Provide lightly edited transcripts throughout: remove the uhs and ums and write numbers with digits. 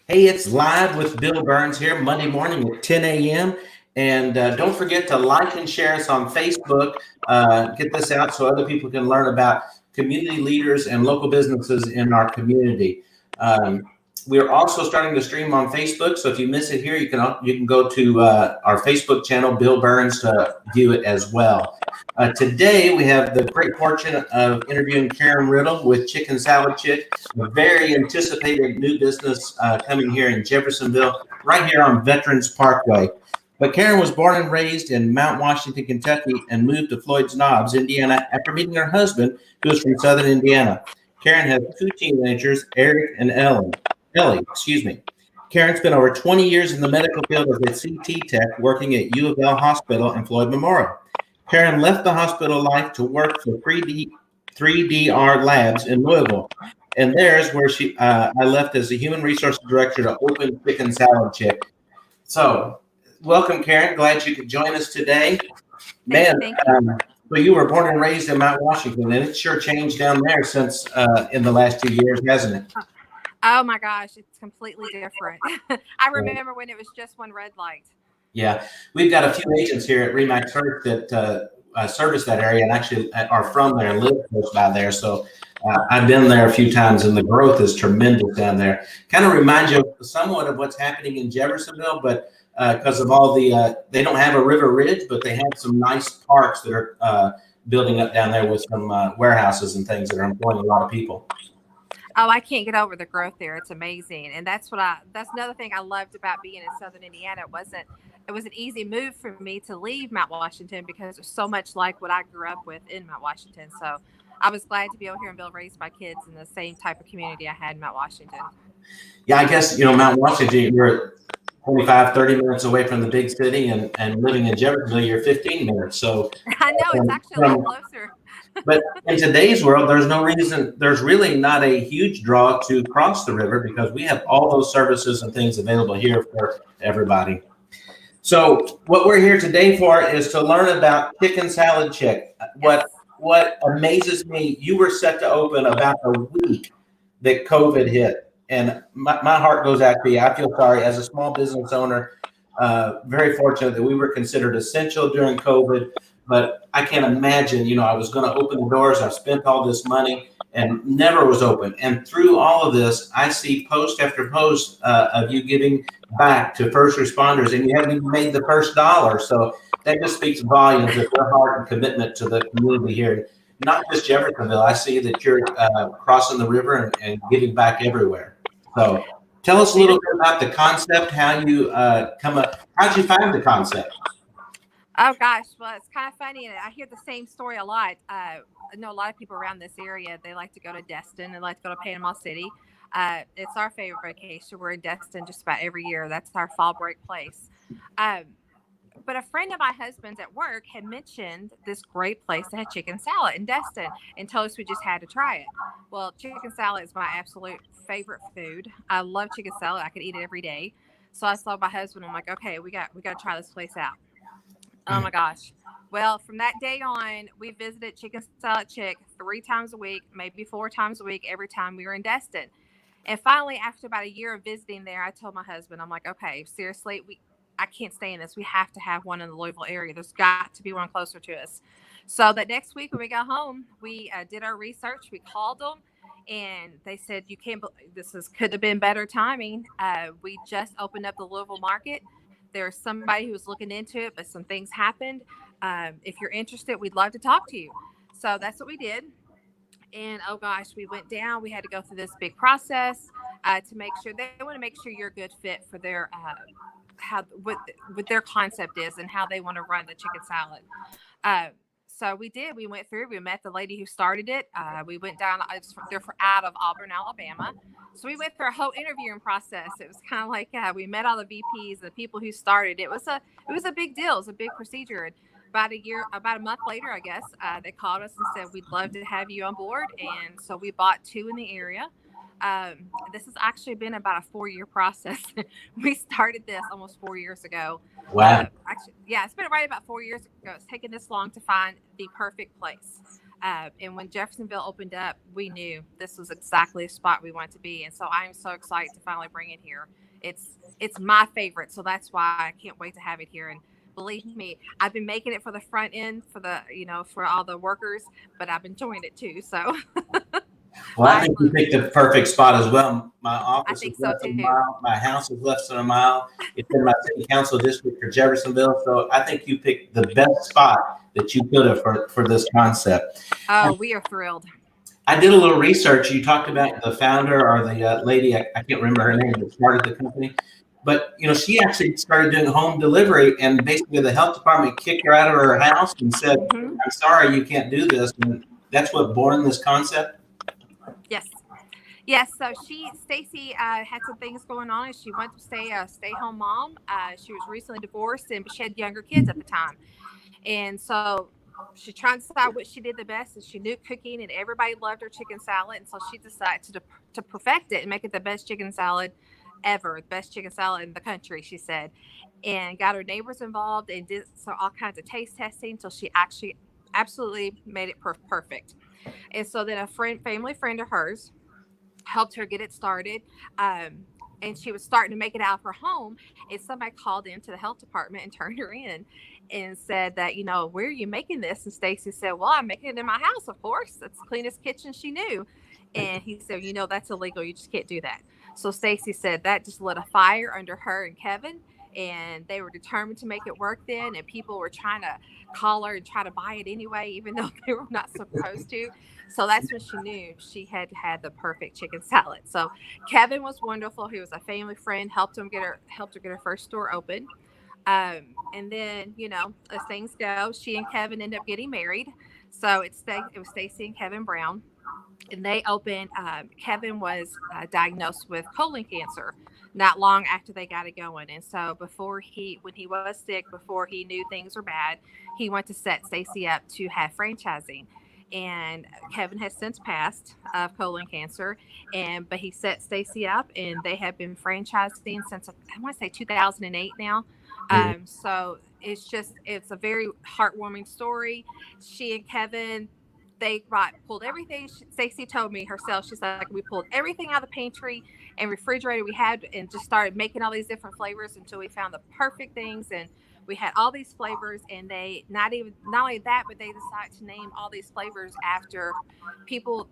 Hey, it's live with Bill Burns here Monday morning at 10 a.m. And don't forget to like and share us on Facebook. Get this out so other people can learn about community leaders and local businesses in our community. Um, we're also starting to stream on Facebook. So if you miss it here, you can go to our Facebook channel, Bill Burns, to view it as well. Today, we have the great fortune of interviewing Karen Riddle with Chicken Salad Chick, a very anticipated new business coming here in Jeffersonville, right here on Veterans Parkway. But Karen was born and raised in Mount Washington, Kentucky, and moved to Floyd's Knobs, Indiana, after meeting her husband, who is from Southern Indiana. Karen has two teenagers, Eric and Ellie, excuse me. Karen spent over 20 years in the medical field as a CT tech, working at U of L Hospital and Floyd Memorial. Karen left the hospital life to work for 3DR Labs in Louisville. And there's where I left as the human resource director to open Chicken Salad Chick. So, welcome, Karen. Glad you could join us today. Man, Thank you. so you were born and raised in Mount Washington, and it sure changed down there since in the last 2 years, hasn't it? Oh my gosh, it's completely different. I remember when it was just one red light. Yeah, we've got a few agents here at Remax Church that service that area and actually are from there and live close by there. So I've been there a few times, and the growth is tremendous down there. Kind of reminds you somewhat of what's happening in Jeffersonville, but because of all they don't have a river ridge, but they have some nice parks that are building up down there with some warehouses and things that are employing a lot of people. Oh, I can't get over the growth there. It's amazing. And that's another thing I loved about being in Southern Indiana. It was an easy move for me to leave Mount Washington because it's so much like what I grew up with in Mount Washington. So I was glad to be over here and be able to raise my kids in the same type of community I had in Mount Washington. Yeah, I guess, Mount Washington, you're 25, 30 minutes away from the big city, and living in Jeffersonville, you're 15 minutes. So, I know it's actually a lot closer. but in today's world, there's really not a huge draw to cross the river because we have all those services and things available here for everybody. So what we're here today for is to learn about Chicken Salad Chick. Yes. What amazes me, you were set to open about a week that COVID hit. And my heart goes out to you. I feel sorry as a small business owner, very fortunate that we were considered essential during COVID. But I can't imagine, I was going to open the doors. I spent all this money and never was open. And through all of this, I see post after post of you giving back to first responders, and you haven't even made the first dollar. So that just speaks volumes of your heart and commitment to the community here. Not just Jeffersonville. I see that you're crossing the river and giving back everywhere. So tell us a little bit about the concept, how you how'd you find the concept? Oh gosh, well, it's kind of funny, and I hear the same story a lot. I know a lot of people around this area. They like to go to Destin. They like to go to Panama City. It's our favorite vacation. We're in Destin just about every year. That's our fall break place. Um, but a friend of my husband's at work had mentioned this great place that had chicken salad in Destin and told us we just had to try it. Well, chicken salad is my absolute favorite food. I love chicken salad. I could eat it every day. So I saw my husband. I'm like, okay, we got to try this place out. Oh my gosh. Well, from that day on, we visited Chicken Salad Chick 3 times a week, maybe 4 times a week, every time we were in Destin. And finally, after about a year of visiting there, I told my husband, I'm like, okay, seriously, I can't stay in this. We have to have one in the Louisville area. There's got to be one closer to us. So that next week when we got home, we did our research. We called them, and they said, "You can't. Could have been better timing. We just opened up the Louisville market. There's somebody who was looking into it, but some things happened. If you're interested, we'd love to talk to you." So that's what we did. And oh gosh, we went down. We had to go through this big process to make sure they want to make sure you're a good fit for their how what their concept is and how they want to run the chicken salad. Uh, so we did. We went through. We met the lady who started it. We went down. They're out of Auburn, Alabama. So we went through a whole interviewing process. It was kind of like we met all the VPs, the people who started. It was a big deal. It was a big procedure. And about a month later, I guess, they called us and said, "We'd love to have you on board." And so we bought 2 in the area. This has actually been about a 4-year process. We started this almost 4 years ago. Wow. Actually, yeah, it's been right about 4 years ago. It's taken this long to find the perfect place. And when Jeffersonville opened up, we knew this was exactly a spot we wanted to be. And so I'm so excited to finally bring it here. It's my favorite, so that's why I can't wait to have it here. And believe me, I've been making it for the front end for the for all the workers, but I've been enjoying it too. So Well, I think you picked the perfect spot as well. My I office is think so less than a too. mile. My house is less than a mile. It's in my city council district for Jeffersonville. So I think you picked the best spot that you could have for this concept. Oh, we are thrilled. I did a little research. You talked about the founder or the lady, I can't remember her name, that started the company. But, she actually started doing home delivery, and basically the health department kicked her out of her house and said, Mm-hmm. I'm sorry, you can't do this. And that's what born this concept. Yes. Yes, so Stacy had some things going on, and she wanted to stay a stay-home mom. She was recently divorced, and she had younger kids at the time, and so she tried to decide what she did the best. And she knew cooking, and everybody loved her chicken salad, and so she decided to perfect it and make it the best chicken salad ever, the best chicken salad in the country, she said, and got her neighbors involved and did all kinds of taste testing until she actually absolutely made it perfect. And so then a family friend of hers helped her get it started. And she was starting to make it out of her home. And somebody called into the health department and turned her in and said that, where are you making this? And Stacy said, well, I'm making it in my house, of course. It's the cleanest kitchen she knew. And he said, that's illegal. You just can't do that. So Stacy said that just lit a fire under her and Kevin. And they were determined to make it work then. And people were trying to call her and try to buy it anyway, even though they were not supposed to. So that's when she knew she had the perfect chicken salad. So Kevin was wonderful. He was a family friend, helped her get her first store open. And then, as things go, she and Kevin ended up getting married. So it was Stacy and Kevin Brown. And they opened, Kevin was diagnosed with colon cancer not long after they got it going. And so when he was sick, before he knew things were bad, he went to set Stacy up to have franchising. And Kevin has since passed of colon cancer, but he set Stacy up, and they have been franchising since I want to say 2008 now. So it's a very heartwarming story. She and Kevin, they pulled everything. Stacy told me herself, she's like, we pulled everything out of the pantry and refrigerator we had and just started making all these different flavors until we found the perfect things. And we had all these flavors, and they not only that, but they decided to name all these flavors after people,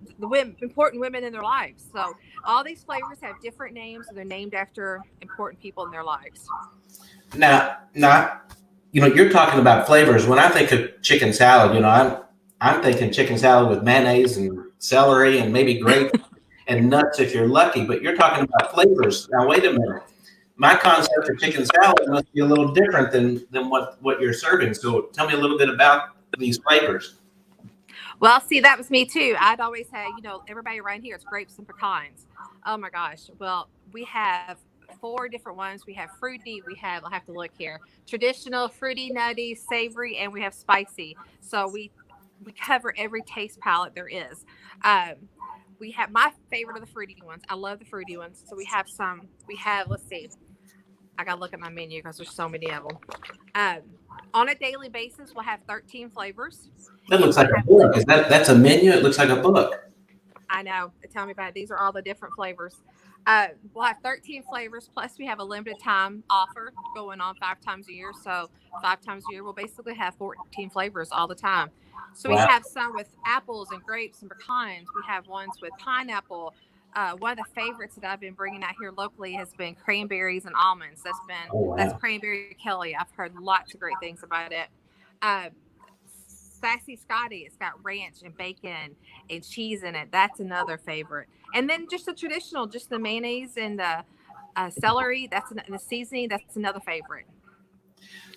important women in their lives. So all these flavors have different names, and they're named after important people in their lives. Now, you're talking about flavors. When I think of chicken salad, I'm thinking chicken salad with mayonnaise and celery and maybe grapes and nuts if you're lucky. But you're talking about flavors. Now, wait a minute. My concept of chicken salad must be a little different than what you're serving. So tell me a little bit about these flavors. Well, see, that was me too. I'd always had, everybody around here, it's grapes and pecans. Oh my gosh. Well, we have 4 different ones. We have fruity. I'll have to look here. Traditional, fruity, nutty, savory, and we have spicy. So we cover every taste palette there is. We have my favorite of the fruity ones. I love the fruity ones. So let's see. I got to look at my menu because there's so many of them. On a daily basis, we'll have 13 flavors. That looks like a book. That's a menu? It looks like a book. I know. Tell me about it. These are all the different flavors. We'll have 13 flavors, plus we have a limited time offer going on 5 times a year. So 5 times a year, we'll basically have 14 flavors all the time. So we have some with apples and grapes and pecans. We have ones with pineapple. One of the favorites that I've been bringing out here locally has been cranberries and almonds. That's Cranberry Kelly. I've heard lots of great things about it. Sassy Scotty, it's got ranch and bacon and cheese in it. That's another favorite. And then just the traditional, just the mayonnaise and the celery. And the seasoning. That's another favorite.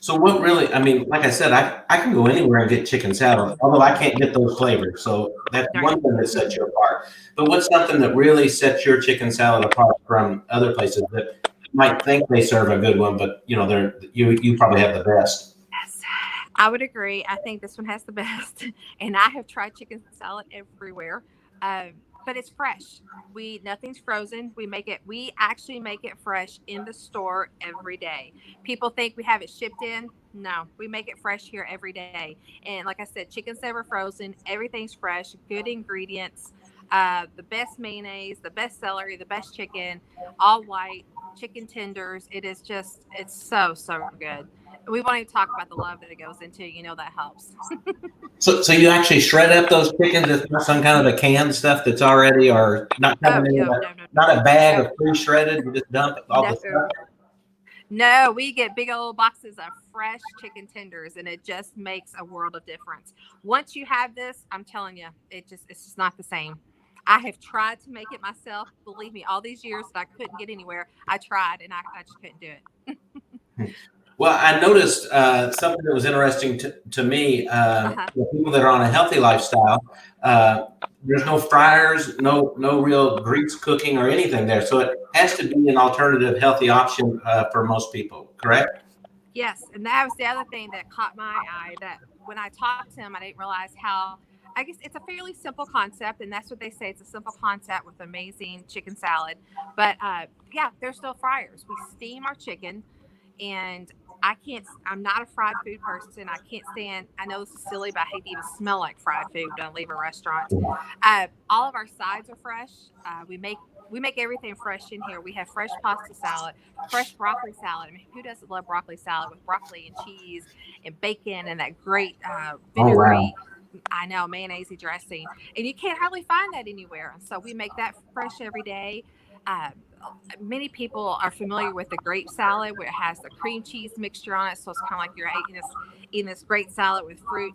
So what really, like I said, I can go anywhere and get chicken salad, although I can't get those flavors. So that's one thing that sets you apart. But what's something that really sets your chicken salad apart from other places that you might think they serve a good one, but you probably have the best? Yes, I would agree. I think this one has the best. And I have tried chicken salad everywhere. but it's fresh. Nothing's frozen. We actually make it fresh in the store every day. People think we have it shipped in. No, we make it fresh here every day. And like I said, chicken's never frozen. Everything's fresh, good ingredients, the best mayonnaise, the best celery, the best chicken, all white, chicken tenders. It's so good. We won't even talk about the love that it goes into. That helps. So you actually shred up those chickens? It's not some kind of a canned stuff that's already, or not Oh, coming in, no, no, no, not a bag no, of pre-shredded. You just dump all the no. stuff. No, we get big old boxes of fresh chicken tenders, and it just makes a world of difference. Once you have this, I'm telling you, it's just not the same. I have tried to make it myself. Believe me, all these years that I couldn't get anywhere, I tried and I just couldn't do it. Well, I noticed something that was interesting to me. Uh-huh. The people that are on a healthy lifestyle, uh, there's no fryers, no real grease cooking or anything there. So it has to be an alternative, healthy option for most people. Correct? Yes, and that was the other thing that caught my eye. That when I talked to him, I didn't realize how. I guess it's a fairly simple concept, and that's what they say. It's a simple concept with amazing chicken salad. But yeah, there's no fryers. We steam our chicken, and I can't. I'm not a fried food person. I can't stand. I know this is silly, but I hate to even smell like fried food when I leave a restaurant. All of our sides are fresh. We make everything fresh in here. We have fresh pasta salad, fresh broccoli salad. I mean, who doesn't love broccoli salad with broccoli and cheese and bacon and that great Oh wow! vinegary, I know, mayonnaise dressing. And you can't hardly find that anywhere. So we make that fresh every day. Uh, Many people are familiar with the grape salad where it has the cream cheese mixture on it. So it's kind of like you're eating this great salad with fruit.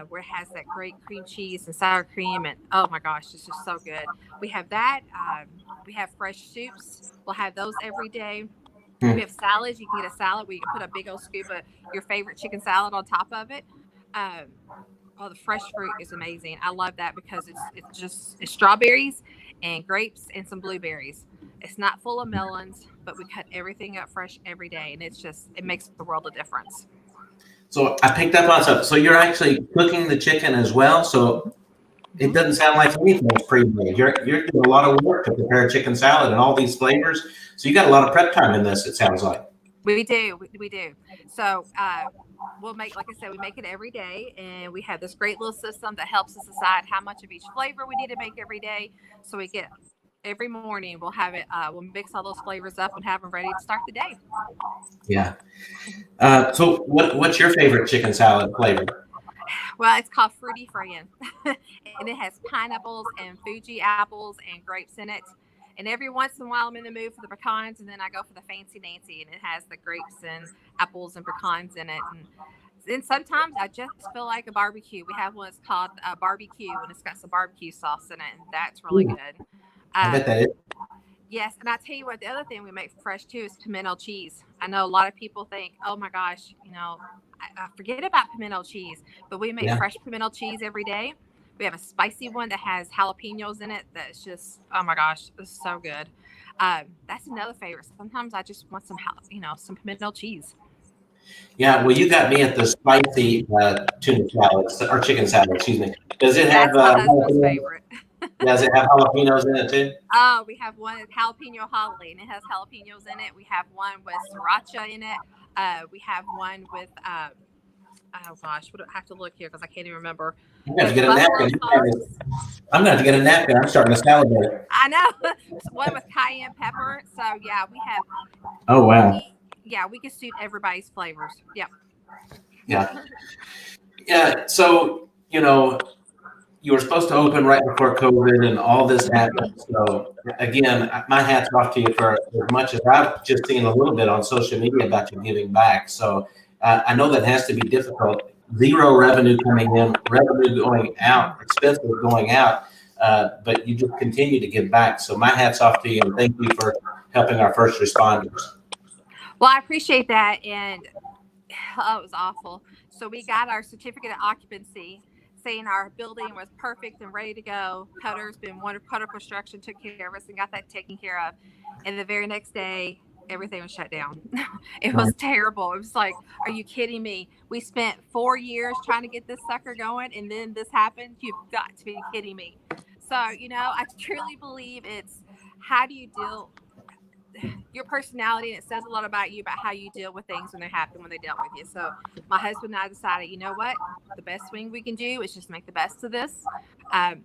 Where it has that great cream cheese and sour cream, and oh my gosh, it's just so good. We have that. We have fresh soups. We'll have those every day. We Hmm. have salads. You can get a salad where you can put a big old scoop of your favorite chicken salad on top of it. Um, oh, the fresh fruit is amazing. I love that because it's strawberries and grapes and some blueberries. It's not full of melons, but we cut everything up fresh every day, and it makes the world of difference. So I picked up on something. So you're actually cooking the chicken as well. So it Mhm. doesn't sound like anything's pre-made. You're doing a lot of work to prepare chicken salad and all these flavors. So you got a lot of prep time in this. It sounds like. We do, we do. So we'll make, like I said, we make it every day, and we have this great little system that helps us decide how much of each flavor we need to make every day. So we get every morning we'll have it. We'll mix all those flavors up and have them ready to start the day. Yeah. So what's your favorite chicken salad flavor? Well, it's called Fruity Friend, and it has pineapples and Fuji apples and grapes in it. And every once in a while, I'm in the mood for the pecans, and then I go for the Fancy Nancy, and it has the grapes and apples and pecans in it. And then sometimes I just feel like a barbecue. We have one that's called barbecue, and it's got some barbecue sauce in it, and that's really Ooh, good. I Um, bet that is. Yes, and I tell you what, the other thing we make fresh too is pimento cheese. I know a lot of people think, "Oh my gosh, I forget about pimento cheese," but we make Yeah. fresh pimento cheese every day. We have a spicy one that has jalapenos in it. That's just, oh my gosh, it's so good. That's another favorite. Sometimes I just want some pimento cheese. Yeah. Well, you got me at the spicy tuna salad or chicken salad. Excuse me. Does it have That's my husband's jalapenos? favorite. Does it have jalapenos in it too? Oh, we have one with jalapeno holly, and it has jalapenos in it. We have one with sriracha in it. We have one with oh gosh, I have to look here because I can't even remember. I'm gonna have to With get a buffalo napkin. sauce. I'm gonna have to get a napkin. I'm starting to salivate. I know. One with cayenne pepper. So yeah, Oh wow. we can suit everybody's flavors. Yep. Yeah. Yeah. So you were supposed to open right before COVID and all this happened. So again, my hat's off to you for as much as I've just seen a little bit on social media about you giving back. So I know that has to be difficult. Zero revenue coming in, revenue going out, expenses going out, but you just continue to give back. So my hat's off to you and thank you for helping our first responders. Well, I appreciate that, and oh, it was awful. So we got our certificate of occupancy saying our building was perfect and ready to go. Cutter's been wonderful. Cutter Construction took care of us and got that taken care of. And the very next day, everything was shut down. It was terrible. It was like, are you kidding me? We spent 4 years trying to get this sucker going, and then this happened. You've got to be kidding me. So, I truly believe it's how do you deal your personality, and it says a lot about you, about how you deal with things when they happen, when they dealt with you. So my husband and I decided, you know what, the best thing we can do is just make the best of this. And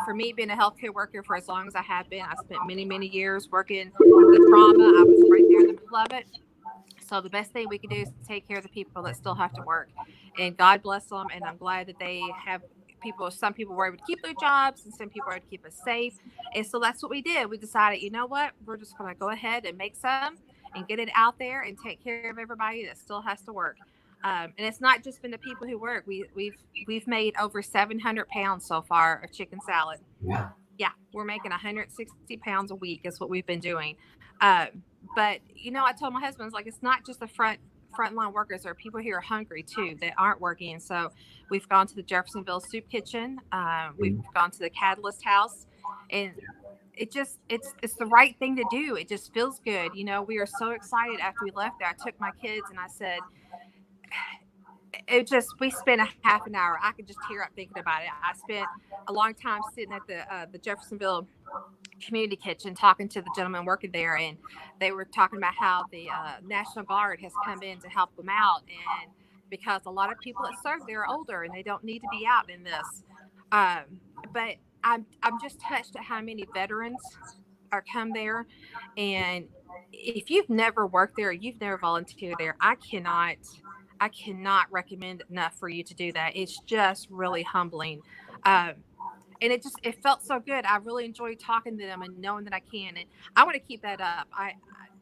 for me, being a healthcare worker for as long as I have been, I spent many, many years working the trauma. I was right there in the middle of it. So the best thing we can do is take care of the people that still have to work, and God bless them. And I'm glad that they have people. Some people were able to keep their jobs, and some people were able to keep us safe. And so that's what we did. We decided, you know what, we're just going to go ahead and make some and get it out there and take care of everybody that still has to work. And it's not just been the people who work. We've made over 700 pounds so far of chicken salad. Yeah. Yeah, we're making 160 pounds a week is what we've been doing. But I told my husband, like, it's not just the frontline workers. There are people here hungry too that aren't working. And so we've gone to the Jeffersonville soup kitchen. We've gone to the Catalyst house, and it's the right thing to do. It just feels good. We are so excited after we left there. I took my kids and I said, we spent a half an hour. I could just tear up thinking about it. I spent a long time sitting at the Jeffersonville community kitchen talking to the gentleman working there, and they were talking about how the National Guard has come in to help them out, and because a lot of people that serve there are older and they don't need to be out in this. But I'm just touched at how many veterans are come there, and if you've never worked there, you've never volunteered there, I cannot recommend enough for you to do that. It's just really humbling. And it felt so good. I really enjoyed talking to them and knowing that I can, and I want to keep that up.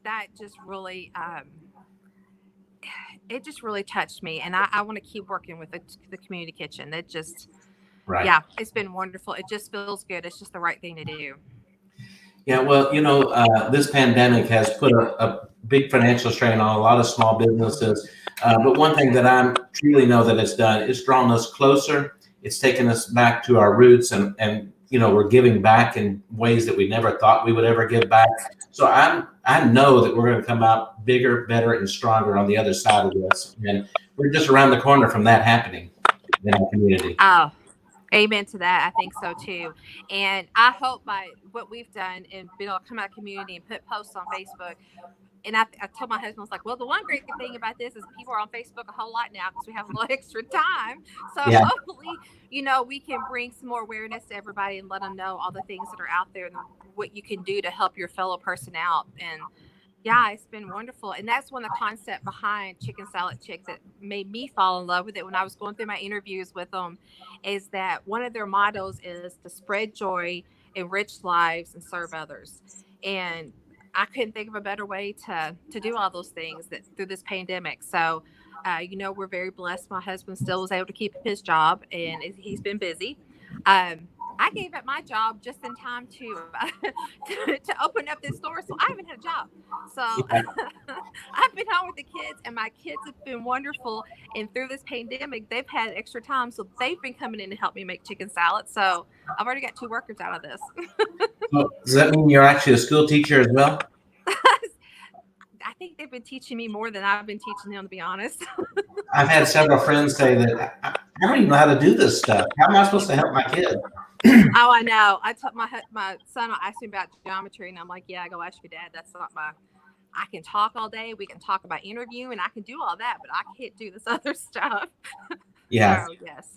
That just really, it just really touched me, and I want to keep working with the community kitchen. It just, Right. Yeah, it's been wonderful. It just feels good. It's just the right thing to do. Yeah, well, this pandemic has put a big financial strain on a lot of small businesses. But one thing that I truly know that it's done, it's drawn us closer. It's taken us back to our roots, and we're giving back in ways that we never thought we would ever give back. So I know that we're going to come out bigger, better, and stronger on the other side of this. And we're just around the corner from that happening in our community. Oh, amen to that. I think so too. And I hope by what we've done and been able to come out of community and put posts on Facebook. And I told my husband, I was like, well, the one great thing about this is people are on Facebook a whole lot now because we have a little extra time. So Yeah. hopefully, we can bring some more awareness to everybody and let them know all the things that are out there and what you can do to help your fellow person out. And yeah, it's been wonderful. And that's one of the concept behind Chicken Salad Chick that made me fall in love with it when I was going through my interviews with them, is that one of their mottos is to spread joy, enrich lives, and serve others. And I couldn't think of a better way to do all those things through this pandemic. So, we're very blessed. My husband still was able to keep his job, and he's been busy. I gave up my job just in time to open up this store, so I haven't had a job. So Yeah. I've been home with the kids, and my kids have been wonderful. And through this pandemic, they've had extra time, so they've been coming in to help me make chicken salad. So I've already got 2 workers out of this. So does that mean you're actually a school teacher as well? I think they've been teaching me more than I've been teaching them, to be honest. I've had several friends say that I don't even know how to do this stuff. How am I supposed to help my kid? Oh, I know. I told my son, asked me about geometry, and I'm like, yeah, go ask your dad. That's not I can talk all day. We can talk about interviewing. I can do all that, but I can't do this other stuff. Yeah. So, yes.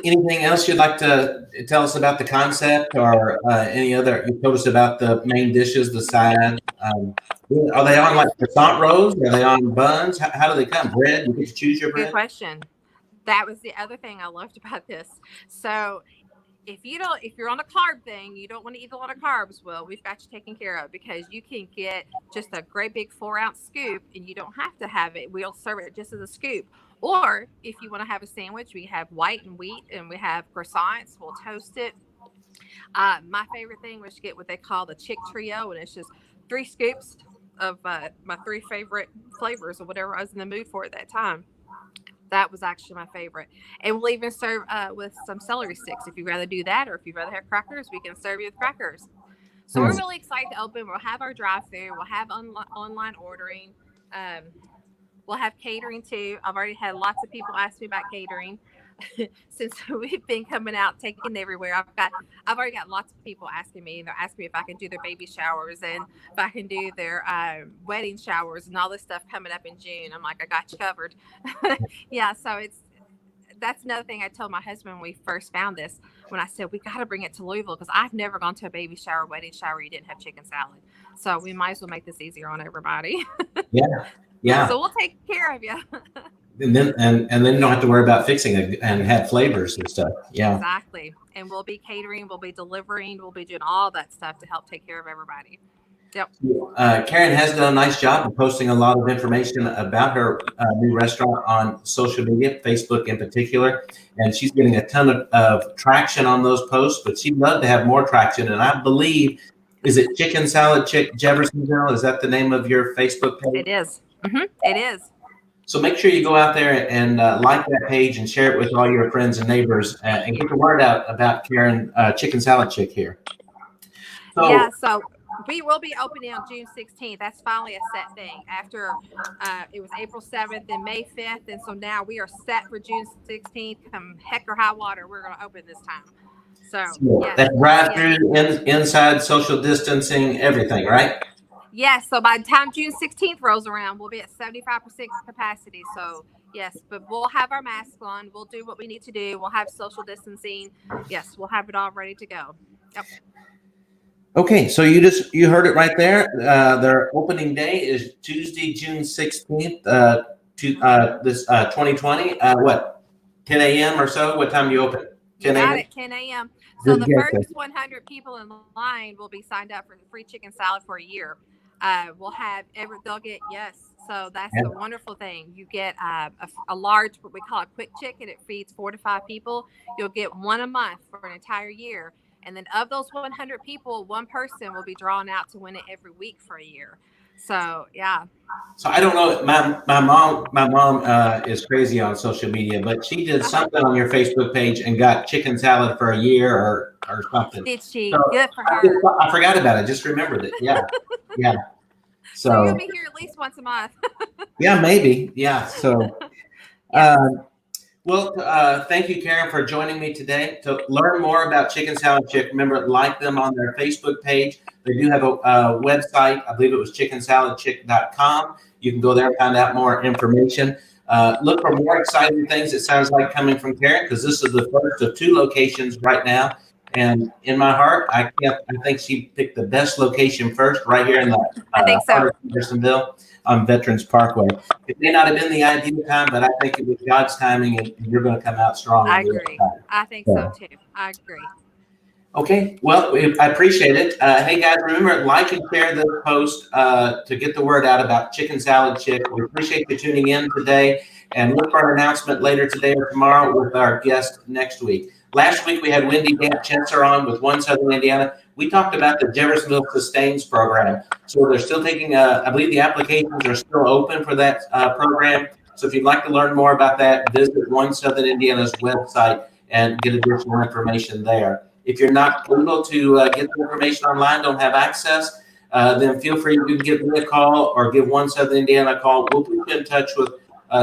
Anything else you'd like to tell us about the concept, or any other? You told us about the main dishes, the side. Are they on like croissant rolls? Are they on buns? How do they come? Bread? You get to choose your Good bread. question. That was the other thing I loved about this. So if you're on a carb thing, you don't want to eat a lot of carbs, well, we've got you taken care of, because you can get just a great big 4-ounce scoop, and you don't have to have it. We'll serve it just as a scoop. Or if you want to have a sandwich, we have white and wheat, and we have croissants. We'll toast it. My favorite thing was to get what they call the Chick Trio, and it's just 3 scoops of my 3 favorite flavors or whatever I was in the mood for at that time. That was actually my favorite. And we'll even serve with some celery sticks. If you'd rather do that, or if you'd rather have crackers, we can serve you with crackers. So we're really excited to open. We'll have our drive-thru. We'll have online ordering. We'll have catering too. I've already had lots of people ask me about catering. since we've been coming out, taking everywhere, I've already got lots of people asking me. They're asking me if I can do their baby showers and if I can do their wedding showers and all this stuff coming up in June. I'm like, I got you covered. Yeah, so that's another thing I told my husband when we first found this, when I said, we got to bring it to Louisville, because I've never gone to a baby shower, wedding shower, you didn't have chicken salad. So we might as well make this easier on everybody. Yeah. Yeah. So we'll take care of you. And then you don't have to worry about fixing it and have flavors and stuff. Yeah. Exactly. And we'll be catering, we'll be delivering, we'll be doing all that stuff to help take care of everybody. Yep. Karen has done a nice job of posting a lot of information about her new restaurant on social media, Facebook in particular, and she's getting a ton of traction on those posts, but she'd love to have more traction. And I believe, is it Chicken Salad Chick Jeffersonville? Is that the name of your Facebook page? It is. Mm-hmm. It is. So make sure you go out there and like that page and share it with all your friends and neighbors and get the word out about Karen Chicken Salad Chick here. So we will be opening on June 16th. That's finally a set thing. After it was April 7th and May 5th. And so now we are set for June 16th. Come heck or high water, we're going to open this time. So yes. That drive-through, inside, social distancing, everything, right? Yes. So by the time June 16th rolls around, we'll be at 75% capacity. So yes, but we'll have our masks on. We'll do what we need to do. We'll have social distancing. Yes, we'll have it all ready to go. Yep. Okay, so you heard it right there. Their opening day is Tuesday, June 16th, this 2020. What, 10 a.m. or so? What time do you open? 10 a.m. Got it, 10 a.m. So the first 100 people in line will be signed up for the free chicken salad for a year. We'll have they'll get, yes. So that's the wonderful thing. You get a large, what we call a quick chicken. It feeds 4 to 5 people. You'll get one a month for an entire year. And then of those 100 people, one person will be drawn out to win it every week for a year. So, yeah. So I don't know. My mom is crazy on social media, but she did something on your Facebook page and got chicken salad for a year or something. Did she? So good for her. I forgot about it. Just remembered it. Yeah. Yeah. So you'll be here at least once a month. Yeah, maybe. Yeah. So, well, thank you, Karen, for joining me today. To learn more about Chicken Salad Chick, remember, like them on their Facebook page. They do have a website. I believe it was chickensaladchick.com. You can go there and find out more information. Look for more exciting things, it sounds like, coming from Karen, because this is the first of 2 locations right now. And in my heart, I think she picked the best location first, right here in the I think so. Jeffersonville on Veterans Parkway. It may not have been the ideal time, but I think it was God's timing, and you're going to come out strong. I agree. I think so too. I agree. Okay, well, I appreciate it. Hey guys, remember, like and share this post to get the word out about Chicken Salad Chick. We appreciate you tuning in today, and look for our announcement later today or tomorrow with our guest next week. Last week we had Wendy Chensor on with One Southern Indiana. We talked about the Jeffersonville Sustains program. So they're still taking, I believe the applications are still open for that program. So if you'd like to learn more about that, visit One Southern Indiana's website and get additional information there. If you're not able to get the information online, don't have access, then feel free to give me a call or give One Southern Indiana a call. We'll put you in touch with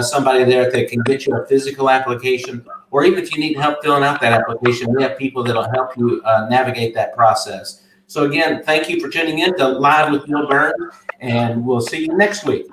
somebody there that can get you a physical application, or even if you need help filling out that application, we have people that'll help you navigate that process. So again, thank you for tuning in to Live with Bill Burns, and we'll see you next week.